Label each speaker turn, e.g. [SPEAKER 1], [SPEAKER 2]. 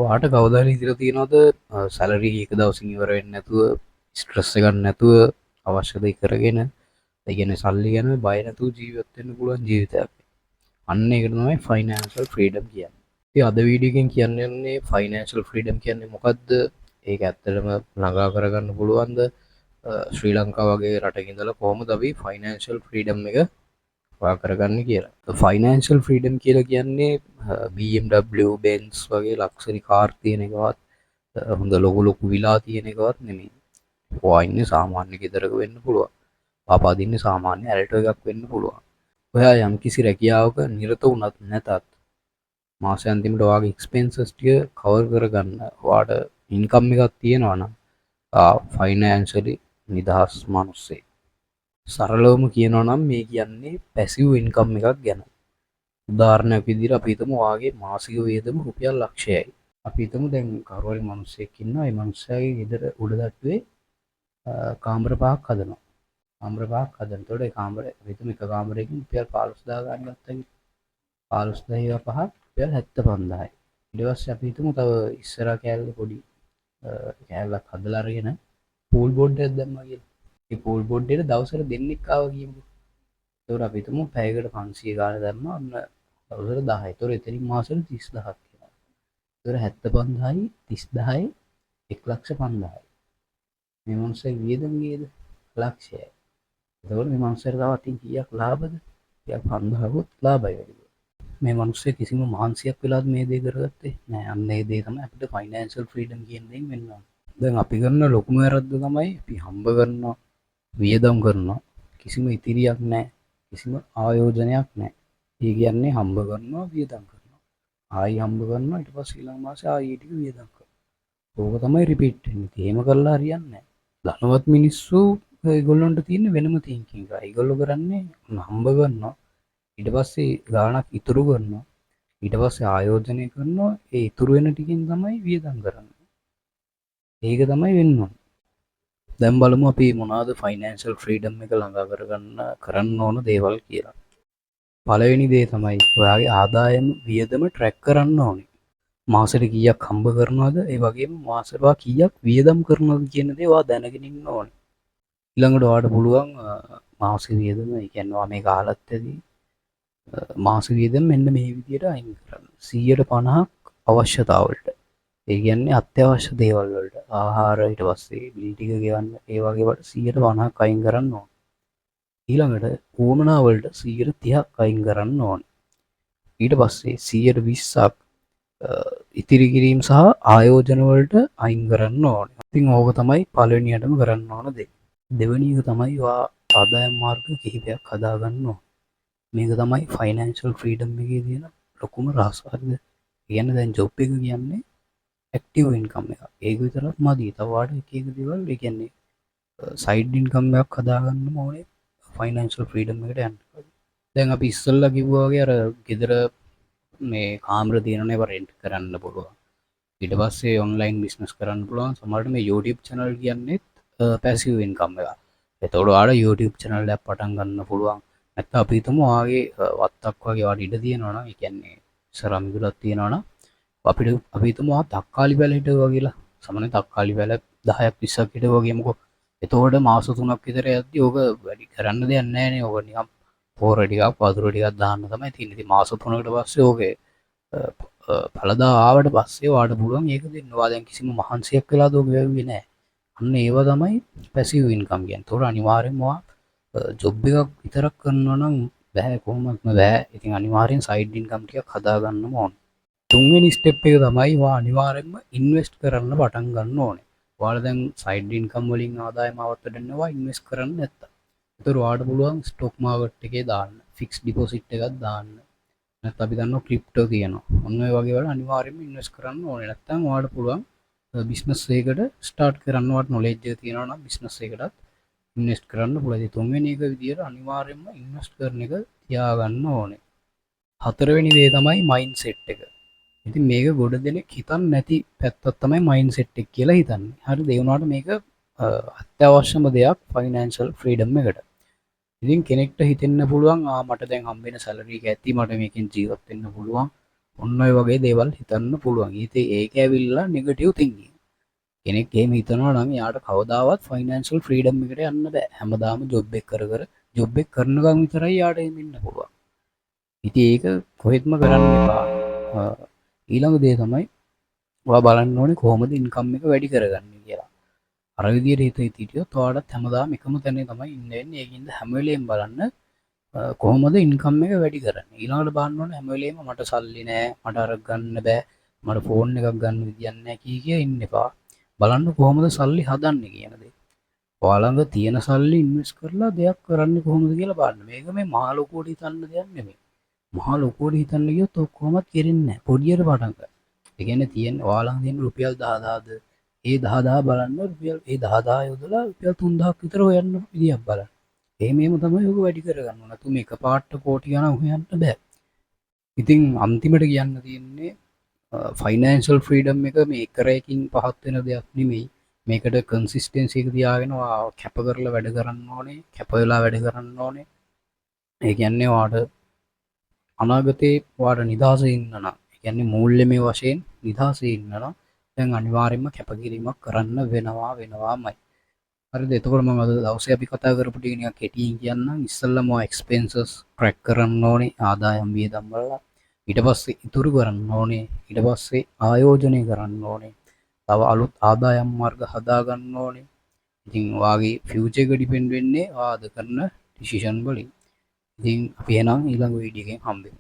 [SPEAKER 1] ඔයාට කවදා හරි හිතලා තියෙනවද සැලරි එක දවසින් ඉවර වෙන්නේ නැතුව ස්ට්‍රෙස් එකක් නැතුව අවශ්‍ය දේ කරගෙන ඒ කියන්නේ සල්ලි ගැන බය නැතුව ජීවත් වෙන්න පුළුවන් ජීවිතයක්. අන්න ඒකට තමයි ෆයිනෑන්ෂල් ෆ්‍රීඩම් කියන්නේ. ඉතින් අද වීඩියෝ එකෙන් කියන්න යන්නේ ෆයිනෑන්ෂල් ෆ්‍රීඩම් කියන්නේ මොකක්ද? ඒක ඇත්තටම ළඟා කරගන්න පුළුවන්ද? ශ්‍රී ලංකාව වගේ රටක ඉඳලා කොහොමද අපි ෆයිනෑන්ෂල් ෆ්‍රීඩම් එක හොයා කරගන්න කියලා. ෆයිනෑන්ෂල් ෆ්‍රීඩම් කියලා කියන්නේ BMW, Benz වගේ ලක්ෂරි කාර් තියෙන එකවත් හොඳ ලොකු විලා තියෙන එකවත් නෙමෙයි. ඔයා ඉන්නේ සාමාන්‍ය ගෙදරක වෙන්න පුළුවන්. පාපා දින්නේ සාමාන්‍ය ඇල්ටෝ එකක් වෙන්න පුළුවන්. ඔයා යම්කිසි රැකියාවක නිරත වුණත් නැතත් මාසෙ අන්තිමට ඔයාගේ එක්ස්පෙන්සස් ටික කවර් කරගන්න ඔයාට ඉන්කම් එකක් තියෙනවා නම් ෆයිනෑන්ෂලි නිදහස් මිනිස්සෙක්. සරලවම කියනවා නම් මේ කියන්නේ පැසිව් ඉන්කම් එකක් ගැන. උදාහරණයක් විදිහට අපි හිතමු ඔයාගේ මාසික වියදම රුපියල් ලක්ෂයයි. අපි හිතමු දැන් කවුරු හරි මිනිහෙක් ඉන්නවා. ඒ මිනිහාගේ ගෙදර උඩ තට්ටුවේ කාමර පහක් හදනවා. කාමර පහක් හදන. එතකොට ඒ කාමරේ අපි හිතමු එක කාමරයකින් රුපියල් 15000 ගන්න ගත්තා කියලා. 15000 පහක් රුපියල් 75000යි. ඊට පස්සේ අපි හිතමු තව ඉස්සරහා කෑල්ල පොඩි කෑල්ලක් හදලා අරගෙන පූල් බෝඩ් එකක් දැම්මා කියලා. ඒ පූල් බෝඩ් එකට දවසට දෙන්නෙක් ආවා කියමුකෝ. ඒතකොට අපි හිතමු පැයකට 500 ගාන දැම්මා. ඔන්න දවසට 10යි. ඒතකොට එතනින් මාසෙට 30000ක් වෙනවා. ඒතකොට 75000යි 30000යි 1,50,000යි. මේ මොන්සේ වියදම් ගියද ලක්ෂයයි. එතකොට මේ මනුස්සයාට තව අතින් කීයක් ලාභද? 5000කුත් ලාභයි වැඩි. මේ මනුස්සයා කිසිම මහන්සියක් වෙලාද මේ දේ කරගත්තේ නෑ. අන්න ඒ දේ තමයි අපිට ෆයිනෑන්ෂල් ෆ්‍රීඩම් කියන දෙයින් වෙන්න ඕන. දැන් අපි කරන ලොකුම වැරද්ද තමයි අපි හම්බ කරනවා වියදම් කරනවා කිසිම ඉතිරියක් නැහැ. කිසිම ආයෝජනයක් නැහැ. ඒ කියන්නේ හම්බ කරනවා වියදම් කරනවා. ආයි හම්බ කරනවා ඊට පස්සේ ඊළඟ මාසේ ආයි ඒ ටික වියදම් කරනවා. ඕක තමයි රිපීට් වෙන්නේ. එහෙම කරලා හරියන්නේ නැහැ. ධනවත් මිනිස්සු ඒගොල්ලන්ට තියෙන වෙනම තින්කින් එක. ඒගොල්ලෝ කරන්නේ හම්බ කරනවා ඊට පස්සේ ගාණක් ඉතුරු කරනවා. ඊට පස්සේ ආයෝජනය කරනවා. ඒ ඉතුරු වෙන ටිකෙන් තමයි වියදම් කරන්නේ. ඒක තමයි වෙන්න ඕනේ. දැන් බලමු අපි මොනවාද ෆයිනෑන්ෂල් ෆ්‍රීඩම් එක ළඟා කරන්න ඕන දේවල් කියලා. පළවෙනි දේ තමයි ඔයාගේ ආදායම වියදම ට්‍රැක් කරන්න ඕනේ. මාසෙට කීයක් හම්බ කරනවද? ඒ වගේම මාසෙට කීයක් වියදම් කරනවද කියන දේ ඔයා දැනගෙන ඉන්න ඕනේ. ඊළඟට ඔයාට පුළුවන් මාසික වියදම, ඒ කියන්නේ ඔයා මේක අහලත් ඇති. මාසික වියදම මෙන්න මේ විදිහට අයින් කරන්න. 150ක් අවශ්‍යතා වලට. ඒ කියන්නේ අත්‍යවශ්‍ය දේවල් වලට. ආහාර, ඊට පස්සේ බිල් ටික ගෙවන්න, ඒ වගේ වට 150ක් අයින් කරන්න ඕනේ. ඊළඟට උවමනා වලට 130ක් අයින් කරන්න ඕනේ. ඊට පස්සේ 120ක් ඉතිරි කිරීම සහ ආයෝජන වලට අයින් කරන්න ඕනේ. ඉතින් ඕක තමයි පළවෙනියටම කරන්න ඕන දේ. දෙවෙනි එක තමයි ඔයා ආදායම් මාර්ග කිහිපයක් හදාගන්න ඕනේ. මේක තමයි ෆයිනෑන්ෂල් ෆ්‍රීඩම් එකේ තියෙන ලොකුම රහස. හරිද? කියන්නේ දැන් ජොබ් එක කියන්නේ ඇක්ටිව් ඉන්කම් එක. ඒක විතරක් මදි. තව වාට එක එක දේවල්, ඒ කියන්නේ සයිඩ් ඉන්කම් එකක් හදාගන්න ඕනේ ෆයිනෑන්ෂල් ෆ්‍රීඩම් එකට යන්න. දැන් අපි ඉස්සෙල්ලා කිව්වා වගේ අර ගෙදර මේ කාමර තියෙනනේ ඒවා රෙන්ට් කරන්න පුළුවන්. ඊට පස්සේ ඔන්ලයින් බිස්නස් කරන්න පුළුවන්. සමහරවිට මේ YouTube channel කියන්නේත් පැසිව් ඉන්කම් එක. එතකොට ඔයාලා YouTube channel එකක් පටන් ගන්න පුළුවන්. නැත්නම් අපි හිතමු ඔයාගේ වත්තක් වගේ ඔයාට ඉඩ තියෙනවා නම්, ඒ කියන්නේ ඉස්සරහ මිදුලක් තියෙනවා නම් අපි හිතමු ඔයා තක්කාලි පැල හිටවුවා කියලා. සමහරවිට තක්කාලි පැල 10ක් 20ක් හිටවුවා කියමුකෝ. එතකොට මාස 3ක් විතර යද්දි ඕක වැඩි කරන්න දෙයක් නැහැ නේ. ඕක නිකන් පොර ටිකක් වතුර ටිකක් දාන්න තමයි තියෙන්නේ. ඉතින් මාස 3කට පස්සේ ඕකේ ඵලදා ආවට පස්සේ ඔයාට පුළුවන් ඒක දෙන්න. ඔයා දැන් කිසිම මහන්සියක් වෙලාද ඕක වැව්වේ නැහැ. අන්න ඒව තමයි පැසිව් ඉන්කම් කියන්නේ. ඒතකොට අනිවාර්යෙන්ම ඔයා ජොබ් එකක් විතරක් කරනවා නම් බෑ, කොහොමත්ම බෑ. ඉතින් අනිවාර්යෙන් සයිඩ් ඉන්කම් ටිකක් හදාගන්නම ඕනේ. තුන්වෙනි ස්ටෙප් එක තමයි ඔයා අනිවාර්යෙන්ම ඉන්වෙස්ට් කරන්න පටන් ගන්න ඕනේ. ඔයාලා දැන් සයිඩ් ඉන්කම් වලින් ආදායම අවත්තඩන්න ඔයා ඉන්වෙස්ට් කරන්න නැත්තම්. ඒතර ඔයාට පුළුවන් ස්ටොක් මාකට් එකේ දාන්න, ෆික්ස් ඩිපොසිට් එකක් දාන්න. නැත්නම් අපි දන්නවා ක්‍රිප්ටෝ තියෙනවා. ඔන්න ඔය වගේ වල අනිවාර්යෙන්ම ඉන්වෙස්ට් කරන්න ඕනේ. නැත්නම් ඔයාට පුළුවන් බිස්නස් එකකට ස්ටාර්ට් කරන්න. ඔයාට නොලෙජ් එක තියෙනවා නම් බිස්නස් එකකටත් ඉන්වෙස්ට් කරන්න පුළුවන්. ඉතින් තුන්වෙනි එක විදියට අනිවාර්යෙන්ම ඉන්වෙස්ට් කරන එක තියාගන්න ඕනේ. හතරවෙනි දේ තමයි මයින්ඩ්සෙට් එක. ඉතින් මේක ගොඩ දෙනෙක් හිතන්නේ නැති පැත්තක් තමයි මයින්ඩ්සෙට් එක කියලා හිතන්නේ. හරිද? ඒ වුණාට මේක අත්‍යවශ්‍යම දෙයක් ෆයිනෑන්ෂල් ෆ්‍රීඩම් එකට. ඉතින් කෙනෙක්ට හිතෙන්න පුළුවන් මට දැන් හම්බෙන සැලරි එක ඇති, මට මේකෙන් ජීවත් වෙන්න පුළුවන්, ඔන්න ඔය වගේ දේවල් හිතන්න පුළුවන්. ඉතින් ඒක ඇවිල්ලා නෙගටිව් තින්කින්. කෙනෙක් එහෙම හිතනවා නම් යාට කවදාවත් ෆයිනෑන්ෂල් ෆ්‍රීඩම් එකට යන්න බෑ. හැමදාම ජොබ් එක කර කර ජොබ් එක කරනකම් විතරයි යාට එහෙම ඉන්න පුළුවන්. ඉතින් ඒක කොහෙත්ම කරන්න එපා. ඊළඟ දේ තමයි ඔයා බලන්න ඕනේ කොහොමද ඉන්කම් එක වැඩි කරගන්නේ කියලා. අර විදියට හිටියොත් ඔයාලට හැමදාම එකම තැනේ තමයි ඉන්න වෙන්නේ. ඒකින්ද හැම වෙලේම බලන්න කොහොමද ඉන්කම් එක වැඩි කරන්නේ. ඊළඟට බලන්න ඕනේ හැම වෙලේම මට සල්ලි නෑ, මට අර ගන්න බෑ, මට ෆෝන් එකක් ගන්න විදියක් නෑ කිය ඉන්න එපා. බලන්න කොහොමද සල්ලි හදන්නේ කියන දේ. ඔයා ළඟ තියෙන සල්ලි ඉන්වෙස්ට් කරලා දෙයක් කරන්නේ කොහොමද කියලා බලන්න. මේක මේ මහා ලොකුවට හිතන්න දෙයක් නෙමෙයි. මහා ලොකුවට හිතන්න ගියොත් ඔක්කොමත් කෙරෙන්නේ නැහැ. පොඩියට පටන් ගන්න. ඒ කියන්නේ තියෙන ඔයා ළඟ තියෙන රුපියල් 10000ද ඒ 10000 බලන්න රුපියල් ඒ 10000 යොදලා රුපියල් 3000ක් විතර හොයන්න විදියක් බලන්න. එහෙමම තමයි ඔක වැඩි කරගන්න ඕන. නැතු මේක පාට කෝටි ගණන් හොයන්න බෑ. ඉතින් අන්තිමට කියන්න තියෙන්නේ ෆයිනෑන්ෂල් ෆ්‍රීඩම් එක මේ එක රැයකින් පහත් වෙන දෙයක් නෙමෙයි. මේකට කන්සිස්ටෙන්සි එක තියාගෙන කැප කරලා වැඩ කරන්න ඕනේ, කැප වෙලා වැඩ කරන්න ඕනේ. ඒ කියන්නේ ඔයාට අනාගතේ ඔයාට නිදහසේ ඉන්න නම්, ඒ කියන්නේ මූල්‍යමය වශයෙන් නිදහසේ ඉන්න නම් දැන් අනිවාර්යයෙන්ම කැපකිරීමක් කරන්න වෙනවාමයි. හරිද? එතකොට මම අද දවසේ අපි කතා කරපු ටික නිකන් කෙටියෙන් කියන්නම්. ඉස්සෙල්ලාම එක්ස්පෙන්සස් ට්‍රැක් කරන්න ඕනේ, ආදායම් වියදම් වල. ඊට පස්සේ ඉතුරු කරන්න ඕනේ. ඊට පස්සේ ආයෝජනය කරන්න ඕනේ. තව අලුත් ආදායම් මාර්ග හදා ගන්න ඕනේ. ඉතින් ඔයාගේ ෆියුචර් එක ඩිපෙන්ඩ් වෙන්නේ ඔයා අද කරන ඩිසිෂන් වලින්. ඉතින් අපි එහෙනම් ඊළඟ වීඩියෝ එකෙන් හම්බෙමු.